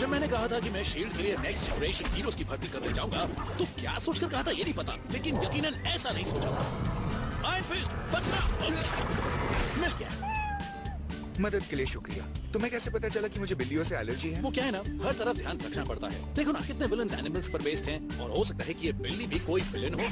जब मैंने कहा था कि मैं शील्ड के लिए नेक्स्ट जनरेशन हीरोज की भर्ती करने जाऊंगा, तो क्या सोचकर कहा था ये नहीं पता, लेकिन यकीनन ऐसा नहीं सोचा था। आयरन फिस्ट, बचना! मिल गया। मदद के लिए शुक्रिया। तुम्हें कैसे पता चला कि मुझे बिल्लियों से एलर्जी है? वो क्या है ना, हर तरफ ध्यान रखना पड़ता है। देखो ना, कितने विलन्स एनिमल्स पर बेस्ड हैं, और हो सकता है कि ये बिल्ली भी कोई विलन हो।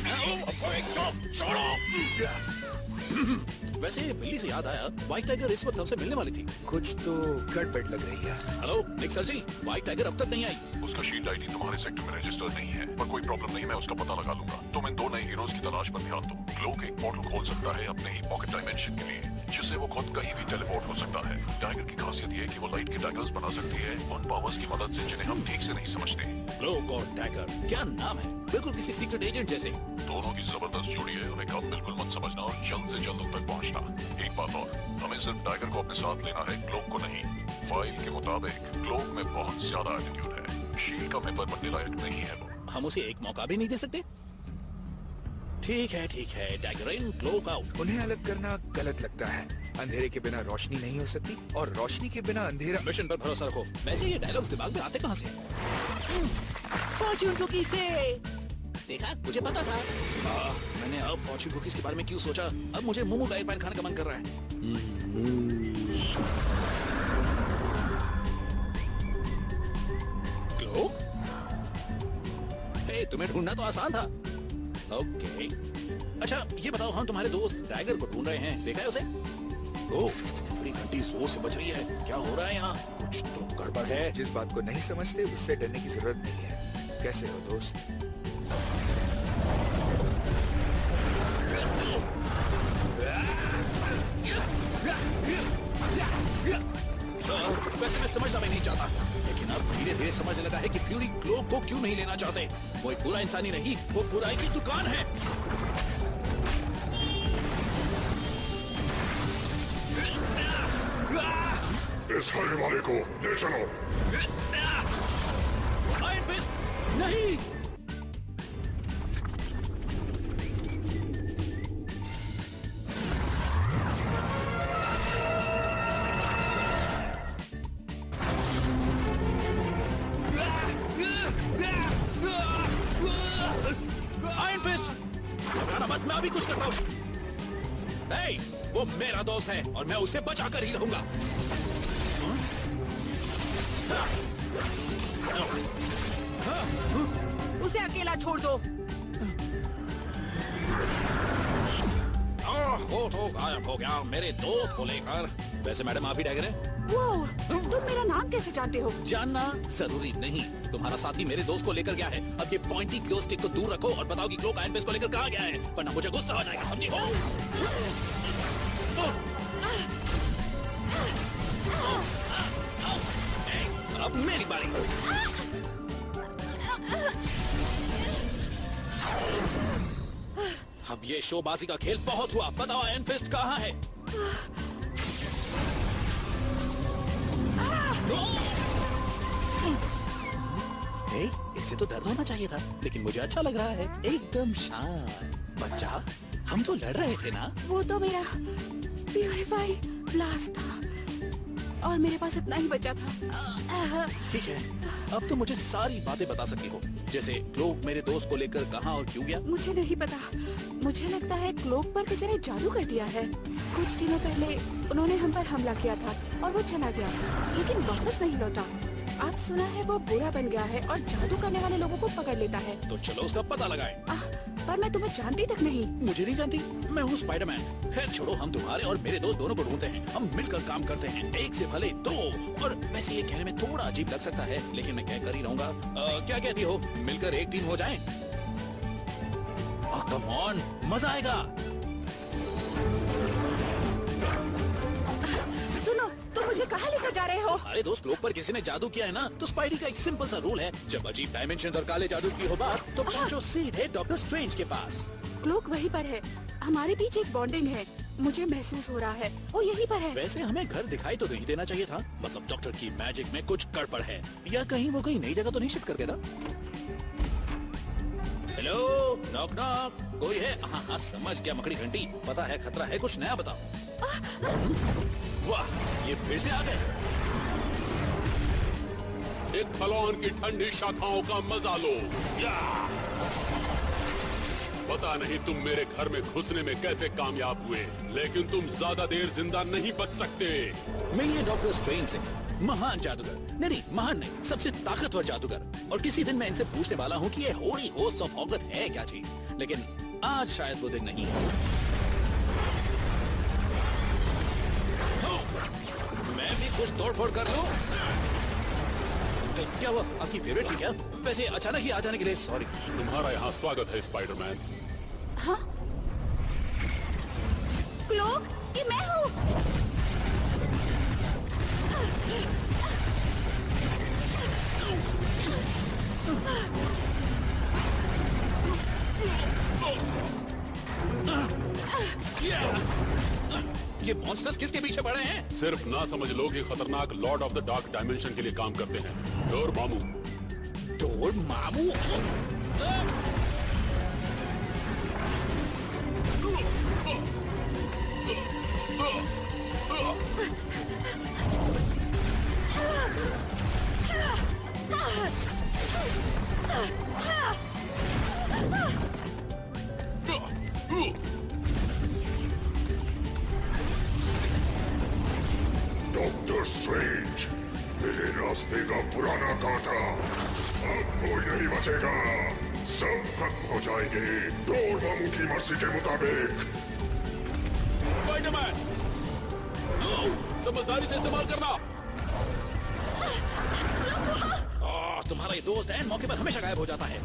वैसे बिल्ली से याद आया, व्हाइट टाइगर इस वक्त हमसे मिलने वाली थी। कुछ तो गड़बड़ लग रही है। हेलो निक सर जी, व्हाइट टाइगर अब तक नहीं आई। उसका शील्ड आईडी तुम्हारे सेक्टर में रजिस्टर्ड नहीं है, पर कोई प्रॉब्लम नहीं, मैं उसका पता लगा लूंगा। तुम इन 2 नए हीरोज की तलाश पर ध्यान दो। क्लोक एक पोर्टल खोल सकता है अपने ही पॉकेट डायमेंशन के लिए, जिससे वो खुद कहीं भी टेलीपोर्ट हो सकता है। टाइगर की खासियत ये है कि वो लाइट के डैगर्स बना सकती है उन पावर्स की मदद से जिन्हें हम ठीक से नहीं समझते। क्लोक और टाइगर, क्या नाम है, बिल्कुल किसी सीक्रेट एजेंट जैसे। दोनों की जबरदस्त जोड़ी है, उन्हें कब बिल्कुल मत समझना और जल्द से जल्द उन तक पहुंचना। एक बात और, हमें सिर्फ टाइगर को अपने साथ लेना है, क्लोक को नहीं। फाइल के मुताबिक क्लोक में बहुत ज्यादा एटीट्यूड है, शील्ड का मेंबर बनने लायक नहीं है वो। हम उसे एक मौका भी नहीं दे सकते? ठीक है टाइगर इन, क्लोक आउट। उन्हें अलग करना गलत लगता है। अंधेरे के बिना रोशनी नहीं हो सकती, और रोशनी के बिना अंधेरा। मिशन पर भरोसा रखो। वैसे ये डायलॉग्स दिमाग में आते कहाँ से? फॉर्च्यून कुकी से। देखा, मुझे पता था। मैंने अब फॉर्च्यून कुकीज के बारे में क्यों सोचा? अब मुझे मोमो का एक पैन खाने का मन कर रहा है। क्लोक? हे, तुम्हें ढूंढना तो आसान था। ओके। अच्छा ये बताओ, हम तुम्हारे दोस्त टाइगर को ढूंढ रहे हैं, देखा है उसे? ओह, बड़ी घंटी जोर से बज रही है। क्या हो रहा है यहाँ? कुछ तो गड़बड़ है। जिस बात को नहीं समझते उससे डरने की जरूरत नहीं है। कैसे हो दोस्त? वैसे मैं समझना भी नहीं चाहता, लेकिन अब धीरे धीरे समझने लगा है कि फ्यूरी क्लोक को क्यों नहीं लेना चाहते। वो एक बुरा इंसान ही नहीं, वो बुराई की दुकान है। इस हरे वाले को ले चलो। आयरन फिस्ट, नहीं। आयरन फिस्ट, घबराना मत, मैं अभी कुछ करता हूँ। नहीं, वो मेरा दोस्त है और मैं उसे बचा कर ही रहूंगा। उसे अकेला छोड़ दो। वो तो गायब हो गया मेरे दोस्त को लेकर। वैसे मैडम आप ही टाइगर हैं? वो, तुम मेरा नाम कैसे जानते हो? जानना जरूरी नहीं। तुम्हारा साथी मेरे दोस्त को लेकर गया है। अब ये पॉइंटी ग्लो स्टिक को दूर रखो और बताओ कि क्लोक आयरन फिस्ट को लेकर कहाँ गया है, वरना मुझे गुस्सा आ जाएगा, समझी हो? अब मेरी बारी। अब ये शोबाजी का खेल बहुत हुआ। बताओ आयरन फिस्ट कहाँ है? इसे तो दर्द होना चाहिए था, लेकिन मुझे अच्छा लग रहा है, एकदम शांत। बच्चा, हम तो लड़ रहे थे ना? वो तो मेरा प्यूरिफाई ब्लास्ट था और मेरे पास इतना ही बचा था। ठीक है, अब तो मुझे सारी बातें बता सकती हो, जैसे क्लोक मेरे दोस्त को लेकर कहाँ और क्यों गया? मुझे नहीं पता। मुझे लगता है क्लोक पर किसी ने जादू कर दिया है। कुछ दिनों पहले उन्होंने हम पर हमला किया था और वो चला गया, लेकिन वापस नहीं लौटा। आप सुना है वो बुरा बन गया है और जादू करने वाले लोगों को पकड़ लेता है। तो चलो उसका पता लगाएं। पर मैं तुम्हें जानती तक नहीं। मुझे नहीं जानती, मैं हूँ स्पाइडरमैन। खैर छोड़ो, हम तुम्हारे और मेरे दोस्त दोनों को ढूंढते हैं। हम मिलकर काम करते हैं, एक से भले दो। और वैसे ये कहने में थोड़ा अजीब लग सकता है, लेकिन मैं कह कर ही रहूंगा। क्या कहती हो, मिलकर एक टीम हो जाएं? कम ऑन, मजा आएगा। सुनो, तुम मुझे कहाँ लेकर जा रहे हो? अरे दोस्त, क्लोक पर किसी ने जादू किया है ना, तो स्पाइडी का एक सिंपल सा रूल है, जब अजीब डायमेंशन और काले जादू की हो बात, तो पहुंचो सीधे डॉक्टर स्ट्रेंज के पास। क्लोक वहीं पर है, हमारे बीच एक बॉन्डिंग है। मुझे महसूस हो रहा है वो यहीं पर है। वैसे हमें घर दिखाई तो नहीं देना चाहिए था, मतलब डॉक्टर की मैजिक में कुछ गड़बड़ है, या कहीं वो कहीं नई जगह तो नहीं शिफ्ट कर गया ना? हेलो, नॉक नॉक, कोई है? हाँ हाँ समझ गया, मकड़ी घंटी। पता है खतरा है, कुछ नया बताओ। वाह, ये फिर से आ गए। एक फलौन की ठंडी शाखाओं का मजा लो। या! पता नहीं तुम मेरे घर में घुसने में कैसे कामयाब हुए, लेकिन तुम ज्यादा देर जिंदा नहीं बच सकते। मिलिए डॉक्टर स्ट्रेंज से, महान जादूगर, नहीं महान नहीं, सबसे ताकतवर जादूगर। और किसी दिन मैं इनसे पूछने वाला हूँ कि ये होली होस्ट ऑफ ऑगस्ट है क्या चीज, लेकिन आज शायद वो दिन नहीं है। मैं भी कुछ तोड़ फोड़ कर लूं। क्या हुआ, आपकी फेवरेट थी क्या? वैसे अचानक ही आ जाने के लिए सॉरी। तुम्हारा यहाँ स्वागत है स्पाइडरमैन। हाँ? क्लोक, ये मैं हूँ। ये मॉन्स्टर्स किसके पीछे पड़े हैं? सिर्फ ना समझ लो कि खतरनाक Lord of the dark dimension के लिए काम करते हैं। डोर मामू। डोर मामू? डॉक्टर स्ट्रेंज, मेरे रास्ते का पुराना कांटा अब कोई नहीं बचेगा। सब खत्म हो जाएंगे डोर मामू की मर्जी के मुताबिक। स्पाइडरमैन, समझदारी से इस्तेमाल करना। तुम्हारा ये दोस्त एन मौके पर हमेशा गायब हो जाता है।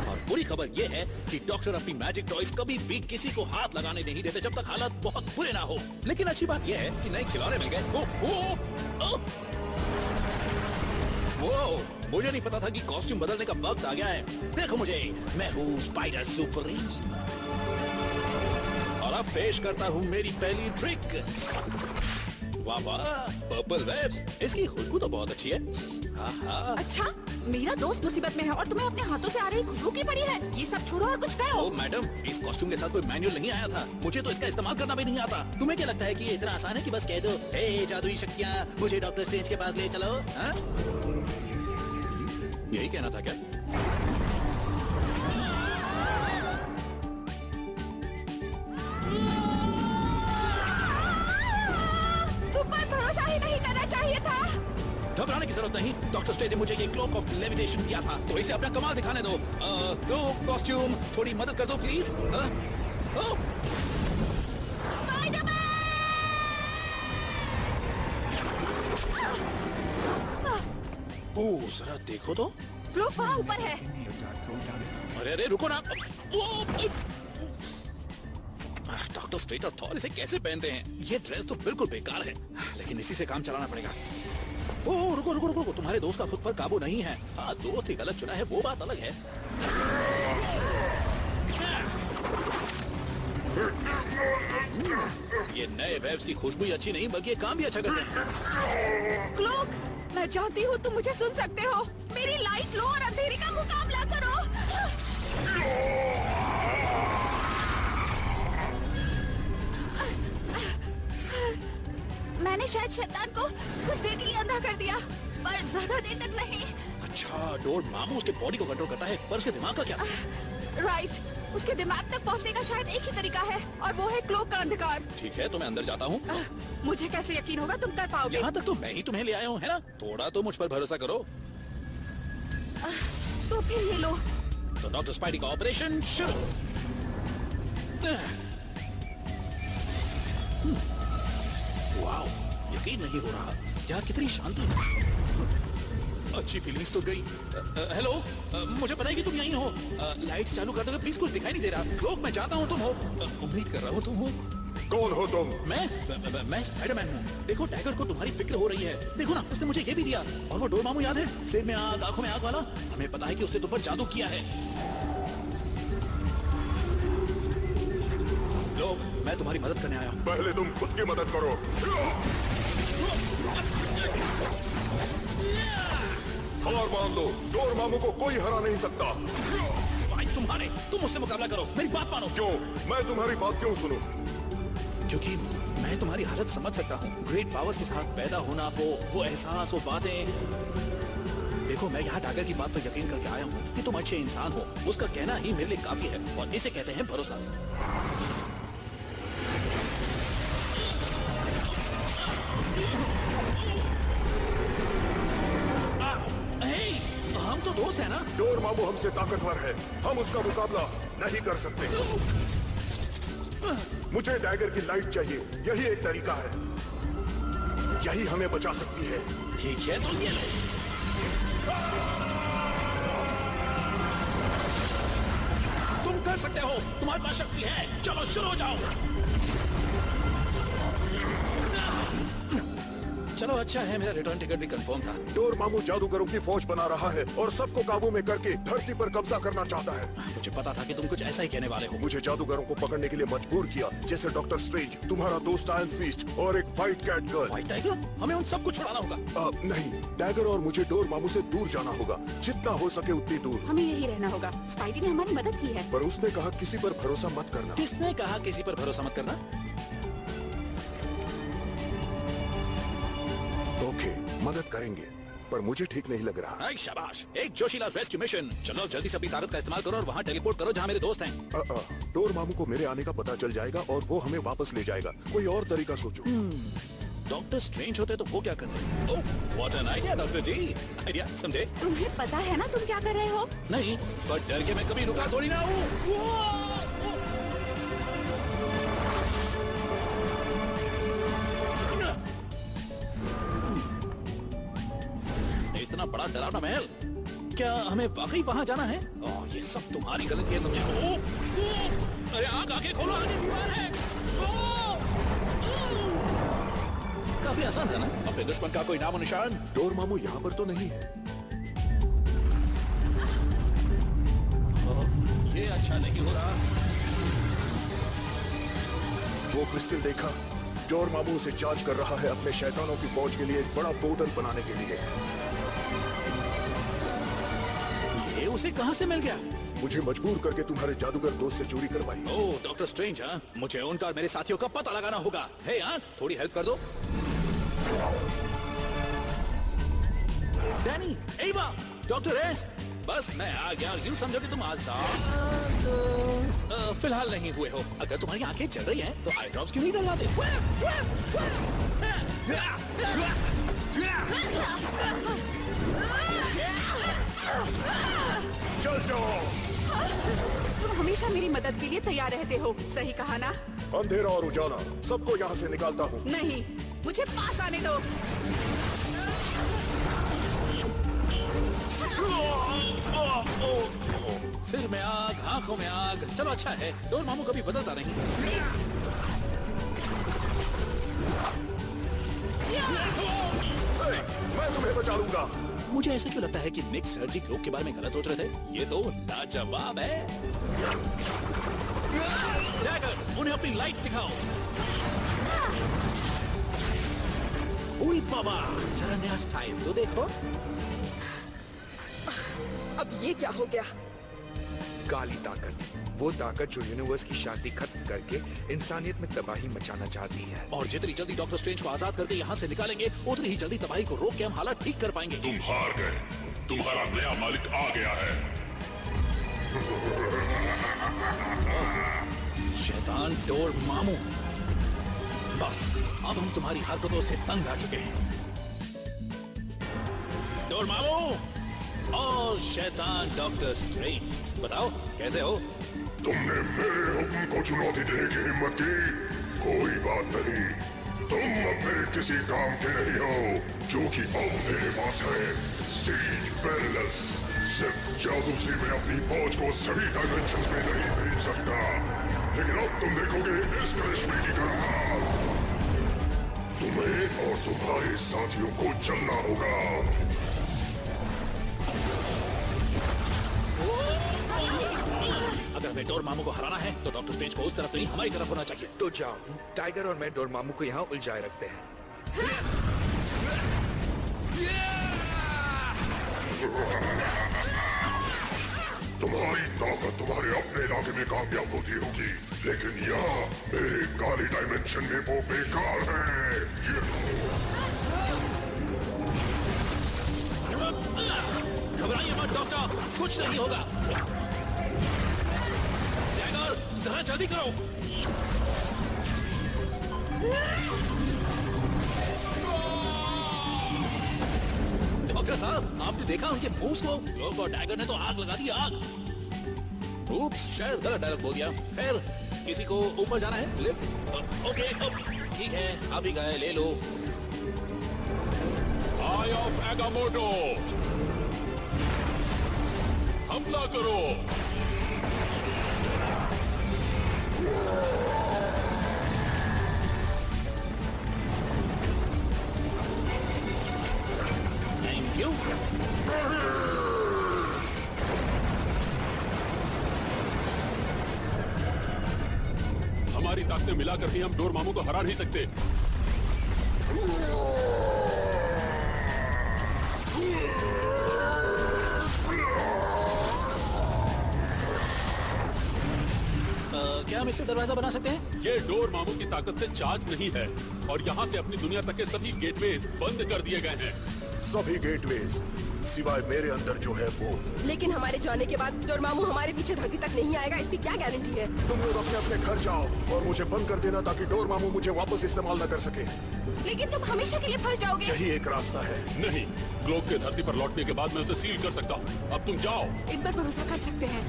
और बुरी खबर ये है कि डॉक्टर अपनी मैजिक टॉयज कभी भी किसी को हाथ लगाने नहीं देते जब तक हालात बहुत बुरे ना हो। लेकिन अच्छी बात ये है कि नए खिलौने मिल गए। वो मुझे नहीं पता था कि कॉस्ट्यूम बदलने का वक्त आ गया है। देखो मुझे, मैं हूँ स्पाइडर सुप्रीम। और अब पेश करता हूँ मेरी पहली ट्रिक। वाह वाह, पर्पल वेब्स, इसकी खुशबू तो बहुत अच्छी है। अच्छा, मेरा दोस्त मुसीबत में है और तुम्हें अपने हाथों से आ रही खुशबू की पड़ी है। ये सब छोड़ो और कुछ करो। ओ मैडम, इस कॉस्ट्यूम के साथ कोई मैनुअल नहीं आया था। मुझे तो इसका इस्तेमाल करना भी नहीं आता। तुम्हें क्या लगता है कि ये इतना आसान है कि बस कह दो, हे जादुई शक्तियाँ, मुझे डॉक्टर स्ट्रेंज के पास ले चलो? हाँ? यही कहना था क्या? तुम पर भरोसा ही नहीं करना चाहिए था। घबराने की जरूरत नहीं। डॉक्टर स्ट्रेंज ने मुझे ये क्लोक ऑफ लेविटेशन दिया था, तो इसे अपना कमाल दिखाने दो। क्लोक, कॉस्ट्यूम, थोड़ी मदद कर दो प्लीज। ओह, जरा देखो तो। क्लोक वहाँ ऊपर है। अरे अरे रुको ना। डॉक्टर स्ट्रेट और थॉर इसे कैसे पहनते हैं? ये ड्रेस तो बिल्कुल बेकार है, लेकिन इसी से काम चलाना पड़ेगा। ओह रुको रुको रुको, तुम्हारे दोस्त का खुद पर काबू नहीं है। हाँ, दोस्त ही गलत चुना है, वो बात अलग है। ये नए वेब्स की खुशबू ही अच्छी नहीं, बल्कि ये काम भी अच्छा करते हैं। क्लोक, मैं चाहती हूँ तुम मुझे सुन सकते हो। मेरी लाइट लो और अंधेरे का मुकाबला करो। मैंने शायद शैतान को कुछ देर के लिए अंधा कर दिया, पर ज्यादा देर तक नहीं। अच्छा, डोर मामू उसके बॉडी को कंट्रोल करता है, पर उसके दिमाग का क्या? राइट, उसके दिमाग तक पहुंचने का शायद एक ही तरीका है, और वो है क्लोक का अंधकार। ठीक है, तो मैं अंदर जाता हूँ। मुझे कैसे यकीन होगा तुम कर पाओगे? यहाँ तक तो मैं ही तुम्हें ले आया हूँ, है ना? थोड़ा तो मुझ पर भरोसा करो। तो फिर ये लो। तो डॉक्टर स्पाइडी का ऑपरेशन शुरू। वाओ, यकीन नहीं हो रहा यार, कितनी शांति। अच्छी फीलिंग्स तो गई। हेलो, मुझे पता है कि तुम यहीं हो। लाइट्स चालू कर दोगे प्लीज? कुछ दिखाई नहीं दे रहा। लोग, मैं चाहता हूँ तुम हो। उम्मीद कर रहा हूँ तुम हो। कौन हो तुम? मैं स्पाइडरमैन हूँ। देखो, टाइगर को तुम्हारी फिक्र हो रही है। देखो ना, उसने मुझे ये भी दिया। और वो डोर मामू याद है, सिर में आग, आंखों में आग वाला? हमें पता है कि उसने तुम पर जादू किया है। लोग, मैं तुम्हारी मदद करने आया हूँ। पहले तुम खुद की मदद करो। हार मान लो, डोर मामू को कोई हरा नहीं सकता। सिवाय तुम्हारे, तुम मुझसे मुकाबला करो, मेरी बात मानो। क्यों? मैं तुम्हारी बात क्यों सुनूं? क्योंकि मैं तुम्हारी हालत समझ सकता हूँ। ग्रेट पावर्स के साथ पैदा होना, वो एहसास, वो बातें। देखो, मैं यहाँ टाइगर की बात पर यकीन करके आया हूँ कि तुम अच्छे इंसान हो। उसका कहना ही मेरे लिए काफी है और इसे कहते हैं भरोसा। हम तो दोस्त हैं ना? डोरमामू हमसे ताकतवर है, हम उसका मुकाबला नहीं कर सकते। मुझे टाइगर की लाइट चाहिए, यही एक तरीका है, यही हमें बचा सकती है। ठीक है, तो ये ले। तुम कर सकते हो, तुम्हारे पास शक्ति है। चलो शुरू हो जाओ। चलो अच्छा है, मेरा रिटर्न टिकट भी कंफर्म था। डोरमामू जादूगरों की फौज बना रहा है और सबको काबू में करके धरती पर कब्जा करना चाहता है। मुझे पता था कि तुम कुछ ऐसा ही कहने वाले हो। मुझे जादूगरों को पकड़ने के लिए मजबूर किया, जैसे डॉक्टर स्ट्रेंज, तुम्हारा दोस्त आयरन फिस्ट और एक white cat girl. White tiger? हमें उन सबको छुड़ाना होगा। नहीं, टाइगर और मुझे डोरमामू से दूर जाना होगा, जितना हो सके उतनी दूर। हमें यही रहना होगा। स्पाइडी ने हमारी मदद की है। पर उसने कहा किसी पर भरोसा मत करना। किसने कहा किसी पर भरोसा मत करना? ओके, मदद करेंगे, पर मुझे ठीक नहीं लग रहा। शाबाश, एक जोशीला रेस्क्यू मिशन। चलो जल्दी से अपनी ताकत का इस्तेमाल करो और वहाँ टेलीपोर्ट करो जहाँ मेरे दोस्त हैं। डोरमामू को मेरे आने का पता चल जाएगा और वो हमें वापस ले जाएगा। कोई और तरीका सोचो। डॉक्टर स्ट्रेंज होते तो वो क्या करते? Oh, what an idea doctor ji. Idea समझे? तुम्हें पता है ना तुम क्या कर रहे हो? नहीं, पर डर के मैं कभी रुका थोड़ी ना हूँ। इतना बड़ा डरावना महल, क्या हमें वाकई वहाँ जाना है? ओह, ये सब तुम्हारी गलती है, समझे? अरे आंखें खोलो, आगे दीवार है। काफी आसान था ना? अपने दुश्मन का कोई नामो निशान? डोरमामू यहाँ पर तो नहीं है। ये अच्छा नहीं हो रहा। वो क्रिस्टल देखा? डोरमामू उसे चार्ज कर रहा है अपने शैतानों की फौज के लिए एक बड़ा पोर्टल बनाने के लिए। ये उसे कहाँ से मिल गया? मुझे मजबूर करके तुम्हारे जादूगर दोस्त से चोरी करवाई। ओह, डॉक्टर स्ट्रेंज, हाँ? मुझे उनका और मेरे साथियों का पता लगाना होगा। हे हाँ, थोड़ी हेल्प कर दो। डैनी, एवा, डॉक्टर एस, बस मैं आ गया। यूं समझो कि तुम आजाद फिलहाल नहीं हुए हो। अगर तुम्हारी आंखें चल रही हैं, तो आई ड्रॉप्स क्यों नहीं डलवाते? चल जाओ। तुम हमेशा मेरी मदद के लिए तैयार रहते हो, सही कहा ना? अंधेरा और उजाला, सबको यहाँ से निकालता हूँ। नहीं, मुझे पास आने दो। सिर में आग, आंखों में आग। चलो अच्छा है, डोरमामू कभी बदलता नहीं। मैं तुम्हें बचा लूंगा। मुझे ऐसा क्यों लगता है कि निक सर्जी ग्लोब के बारे में गलत सोच रहे थे? ये तो लाजवाब है। टैगर, उन्हें अपनी लाइट दिखाओ। ओए बाबा, जरा नया स्टाइल तो देखो। अब ये क्या हो गया? काली ताकत, वो ताकत जो यूनिवर्स की शांति खत्म करके इंसानियत में तबाही मचाना चाहती है। और जितनी जल्दी डॉक्टर स्ट्रेंज को आजाद करके यहाँ से निकालेंगे, उतनी ही जल्दी तबाही को रोक के हम हालात ठीक कर पाएंगे। तुम हार गए, तुम्हारा नया मालिक आ गया है। शैतान डोरमामू, बस अब हम तुम्हारी हरकतों से तंग आ चुके हैं। डोरमामू और शैतान डॉक्टर स्ट्रेंज, बताओ कैसे हो? तुमने मेरे हुक्म को चुनौती देने की हिम्मत की? कोई बात नहीं, तुम अब मेरे किसी काम के नहीं हो, जो कि अब मेरे पास है सीज पेरिलस। सिर्फ जादू से मैं अपनी फौज को सभी डायमेंशंस में नहीं भेज सकता, लेकिन अब तुम देखोगे इस करिश्मे की करामात। तुम्हें और तुम्हारे साथियों को चलना होगा। अगर हमें डोरमामू को हराना है, तो डॉक्टर स्ट्रेंज को उस तरफ नहीं, हमारी तरफ होना चाहिए। तो जाओ, टाइगर और मैं डोरमामू को यहाँ उलझाए रखते हैं। तुम्हारी ताकत तुम्हारे अपने इलाके में कामयाब होती होगी, लेकिन यहाँ मेरे काली डायमेंशन में वो बेकार है। कुछ नहीं होगा। टैगर, जरा जल्दी करो। डॉक्टर साहब, आपने देखा उनके मूव्स को? लोग और टाइगर ने तो आग लगा दी, आग। Oops, शायद गलत डायलॉग बोल दिया। खैर, किसी को ऊपर जाना है? लिफ्ट? ओके, ठीक है, आप ही गए, ले लो। आई ऑफ एगामोटो, हमला करो। Thank you. हमारी ताकतें मिलाकर भी हम डोरमामू को हरा नहीं सकते। क्या हम इससे दरवाजा बना सकते हैं? ये डोरमामू की ताकत से चार्ज नहीं है और यहाँ से अपनी दुनिया तक के सभी गेटवेज बंद कर दिए गए हैं। सभी गेटवेज सिवाय मेरे अंदर जो है वो। लेकिन हमारे जाने के बाद डोरमामू हमारे पीछे धरती तक नहीं आएगा, इसकी क्या गारंटी है? तुम लोग अपने अपने घर जाओ और मुझे बंद कर देना ताकि डोरमामू मुझे वापस इस्तेमाल न कर सके। लेकिन तुम हमेशा के लिए फंस जाओगे। यही एक रास्ता है। नहीं, क्लोक के धरती पर लौटने के बाद मैं उसे सील कर सकता हूँ। अब तुम जाओ। इन पर भरोसा कर सकते हैं।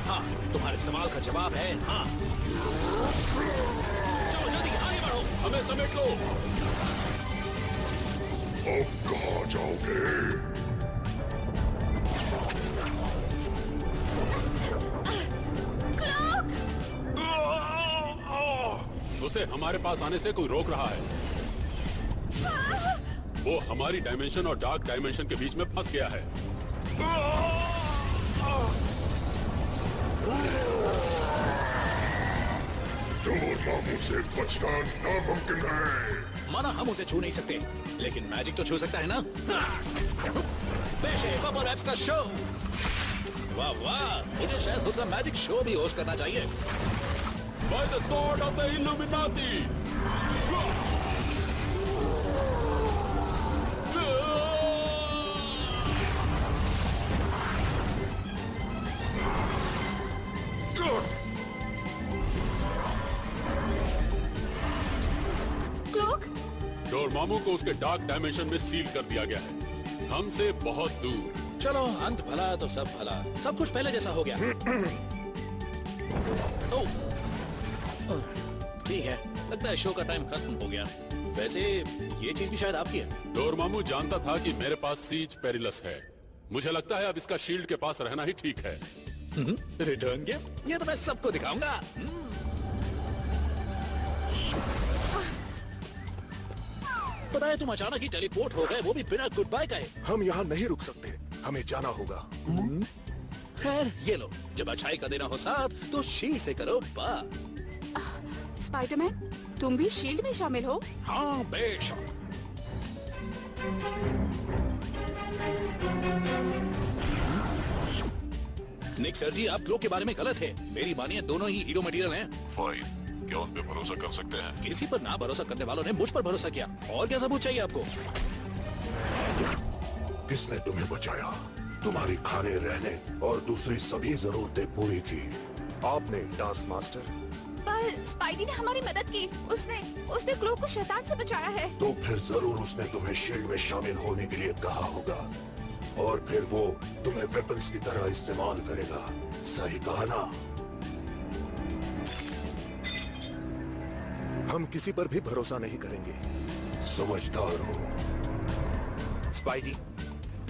हाँ, तुम्हारे सवाल का जवाब है हाँ। चलो जल्दी आगे बढ़ो। हमें समेट लो। अब कहाँ जाओगे? उसे हमारे पास आने से कोई रोक रहा है। वो हमारी डायमेंशन और डार्क डायमेंशन के बीच में फंस गया है। डोरमामू से बचना नामुमकिन है। माना हम उसे छू नहीं सकते, लेकिन मैजिक तो छू सकता है ना? पेश है बबल रैप्स का शो। वाह वाह, मुझे शायद खुद का मैजिक शो भी होस्ट करना चाहिए। By the sword of the Illuminati! Cloak? Dormammu को उसके डार्क डायमेंशन में सील कर दिया गया है, हमसे बहुत दूर। चलो, अंत भला तो सब भला, सब कुछ पहले जैसा हो गया। ओह, ठीक है, लगता है शो का टाइम खत्म हो गया। वैसे ये चीज भी शायद आपकी है। डोरमामू जानता था कि मेरे पास सीज पेरिलस है। मुझे लगता है अब इसका शील्ड के पास रहना ही ठीक है। रिटर्न गिफ्ट, ये तो मैं सबको दिखाऊंगा। पता है तुम अचानक ही टेलीपोर्ट हो गए, वो भी बिना गुड बाय का है। हम यहाँ नहीं रुक सकते, हमें जाना होगा। खैर ये लो, जब अच्छाई का देना हो साथ तो शील्ड से करो बात। स्पाइडरमैन, तुम भी शील्ड में शामिल हो? हाँ बेशक। निक सर जी, आप क्लोक के बारे में गलत है। मेरी मानिए, दोनों ही हीरो मटेरियल हैं। फाइन, क्या उन पे भरोसा कर सकते हैं? किसी पर ना भरोसा करने वालों ने मुझ पर भरोसा किया। और क्या सबूत चाहिए आपको? किसने तुम्हें बचाया? तुम्हारी खाने, रहने और दूसरी सभी जरूरतें पूरी की आपने, टास्क मास्टर। पर स्पाइडी ने हमारी मदद की। उसने क्लोक को शैतान से बचाया है। तो फिर जरूर उसने तुम्हें शील्ड में शामिल होने के लिए कहा होगा और फिर वो तुम्हें वेपन्स की तरह इस्तेमाल करेगा। सही कहा ना? हम किसी पर भी भरोसा नहीं करेंगे। समझदार हो। स्पाइडी,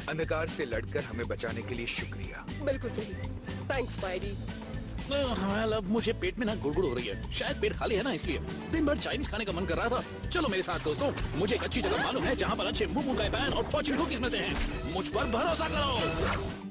अंधकार से लड़कर हमें बचाने के लिए शुक्रिया। बिल्कुल सही, थैंक्स स्पाइडी। अब मुझे पेट में ना गुड़गुड़ हो रही है। शायद पेट खाली है ना, इसलिए दिन भर चाइनीज खाने का मन कर रहा था। चलो मेरे साथ दोस्तों, मुझे एक अच्छी जगह मालूम है जहाँ पर अच्छे मुंह का पैन और फॉर्च्यून कुकीज मिलते हैं। मुझ पर भरोसा करो।